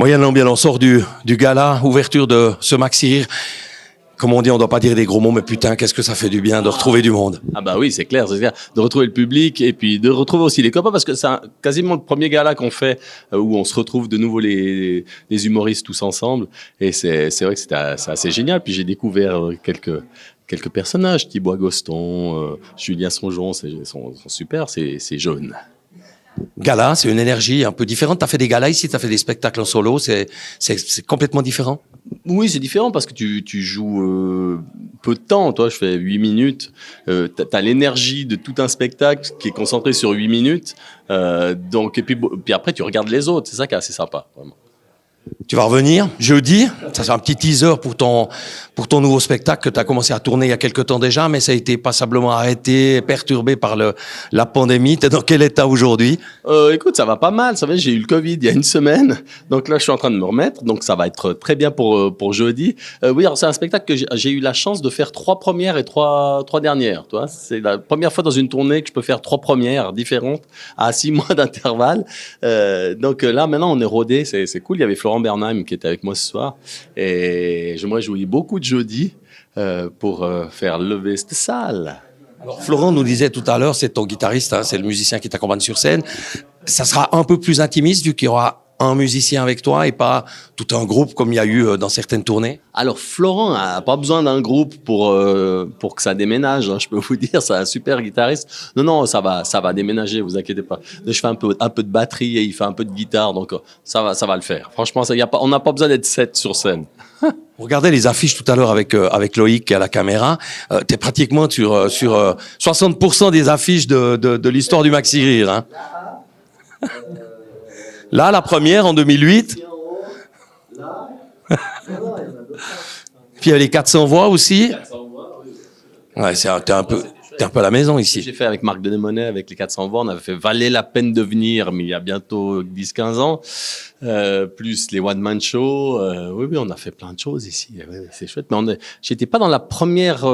Moyennement bien, on sort du gala, ouverture de ce Maxi Rire. Comme on dit, on ne doit pas dire des gros mots, mais putain, qu'est-ce que ça fait du bien de retrouver du monde. Ah bah oui, c'est clair, de retrouver le public et puis de retrouver aussi les copains, parce que c'est quasiment le premier gala qu'on fait où on se retrouve de nouveau les humoristes tous ensemble. Et c'est vrai que c'est assez génial. Puis j'ai découvert quelques personnages, Thibaut Agoston, Julien Songeon, sont super, c'est jeune. Gala, c'est une énergie un peu différente. Tu as fait des galas ici, tu as fait des spectacles en solo, c'est complètement différent. Oui, c'est différent parce que tu joues peu de temps. Toi, je fais 8 minutes. T'as l'énergie de tout un spectacle qui est concentré sur 8 minutes. Donc, et puis après, tu regardes les autres. C'est ça qui est assez sympa, vraiment. Tu vas revenir jeudi. Ça c'est un petit teaser pour ton nouveau spectacle que tu as commencé à tourner il y a quelque temps déjà, mais ça a été passablement arrêté, perturbé par la pandémie. Tu es dans quel état aujourd'hui? Écoute, ça va pas mal. Ça va, j'ai eu le Covid il y a une semaine. Donc là, je suis en train de me remettre. Donc ça va être très bien pour jeudi. Oui, alors c'est un spectacle que j'ai eu la chance de faire 3 premières et 3 dernières. Tu vois, c'est la première fois dans une tournée que je peux faire 3 premières différentes à 6 mois d'intervalle. Donc là, maintenant, on est rodé. C'est cool. Il y avait Florent Bernheim qui était avec moi ce soir. Et j'aimerais jouer beaucoup de jeudi pour faire lever cette salle. Alors, Florent nous disait tout à l'heure, c'est ton guitariste, hein, c'est le musicien qui t'accompagne sur scène. Ça sera un peu plus intimiste vu qu'il y aura un musicien avec toi et pas tout un groupe comme il y a eu dans certaines tournées. Alors Florent a pas besoin d'un groupe pour que ça déménage, hein, je peux vous dire, c'est un super guitariste. Non, ça va déménager, vous inquiétez pas. Je fais un peu de batterie et il fait un peu de guitare, donc ça va le faire. Franchement, on n'a pas besoin d'être 7 sur scène. Regardez les affiches tout à l'heure avec Loïc à la caméra. T'es pratiquement sur 60% des affiches de l'histoire du Maxi Rire. Hein. Là, la première en 2008. Puis il y a les 400 voix aussi. Ouais, t'es un peu à la maison ici. J'ai fait avec Marc Denemonet, avec les 400 voix, on avait fait Valait la peine de venir, mais il y a bientôt 10-15 ans. Plus les One Man Show. Oui, on a fait plein de choses ici. Ouais, c'est chouette. Mais j'étais pas dans la première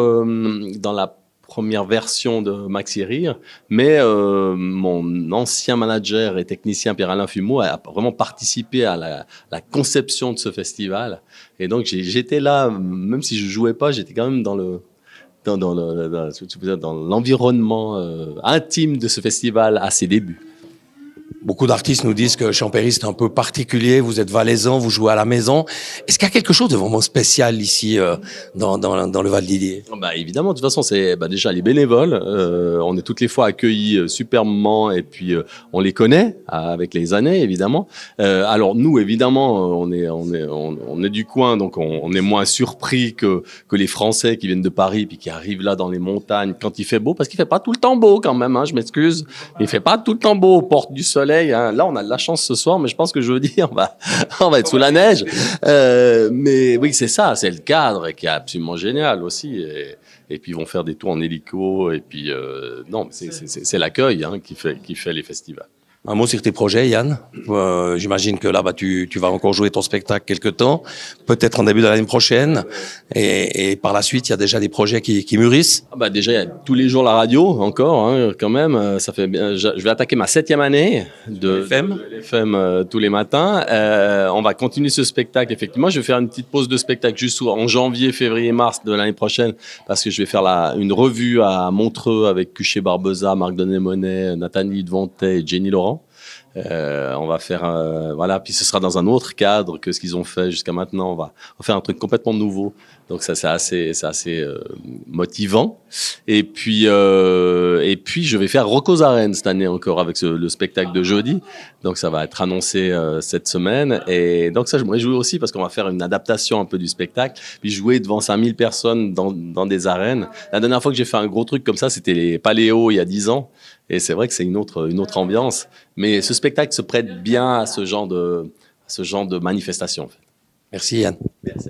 version de Maxi Rire, mais mon ancien manager et technicien Pierre-Alain Fumeau a vraiment participé à la conception de ce festival. Et donc j'étais là, même si je jouais pas, j'étais quand même dans l'environnement intime de ce festival à ses débuts. Beaucoup d'artistes nous disent que Champéry, c'est un peu particulier. Vous êtes valaisan, vous jouez à la maison. Est-ce qu'il y a quelque chose de vraiment spécial ici dans le Val d'Illier? Bah évidemment, de toute façon, c'est déjà les bénévoles. On est toutes les fois accueillis superbement et puis on les connaît avec les années, évidemment. Alors nous, évidemment, on est du coin, donc on est moins surpris que les Français qui viennent de Paris puis qui arrivent là dans les montagnes quand il fait beau, parce qu'il fait pas tout le temps beau quand même. Hein, je m'excuse, il fait pas tout le temps beau aux portes du Soleil. Hein. Là, on a de la chance ce soir, mais je pense que jeudi, on va être sous la neige. Mais oui, c'est ça, c'est le cadre qui est absolument génial aussi. Et puis, ils vont faire des tours en hélico. Et puis, non, c'est l'accueil qui fait les festivals. Un mot sur tes projets, Yann. J'imagine que là, tu vas encore jouer ton spectacle quelque temps, peut-être en début de l'année prochaine. Et par la suite, il y a déjà des projets qui mûrissent. Déjà, il y a tous les jours la radio, encore, hein, quand même. Ça fait bien. Je vais attaquer ma 7e année de FM tous les matins. On va continuer ce spectacle, effectivement. Je vais faire une petite pause de spectacle juste en janvier, février, mars de l'année prochaine, parce que je vais faire une revue à Montreux avec Cuchet Barbeza, Marc Denemonet, Nathalie Devantet et Jenny Laurent. On va faire puis ce sera dans un autre cadre que ce qu'ils ont fait jusqu'à maintenant. On va faire un truc complètement nouveau, donc ça c'est assez motivant. Et puis je vais faire Rocco's Arène cette année encore avec le spectacle de jeudi, donc ça va être annoncé cette semaine. Et donc ça, je me réjouis aussi parce qu'on va faire une adaptation un peu du spectacle, puis jouer devant 5000 personnes dans des arènes. La dernière fois que j'ai fait un gros truc comme ça, c'était les Paléos il y a 10 ans. Et c'est vrai que c'est une autre ambiance. Mais ce spectacle se prête bien à ce genre de manifestation. En fait. Merci Yann. Merci.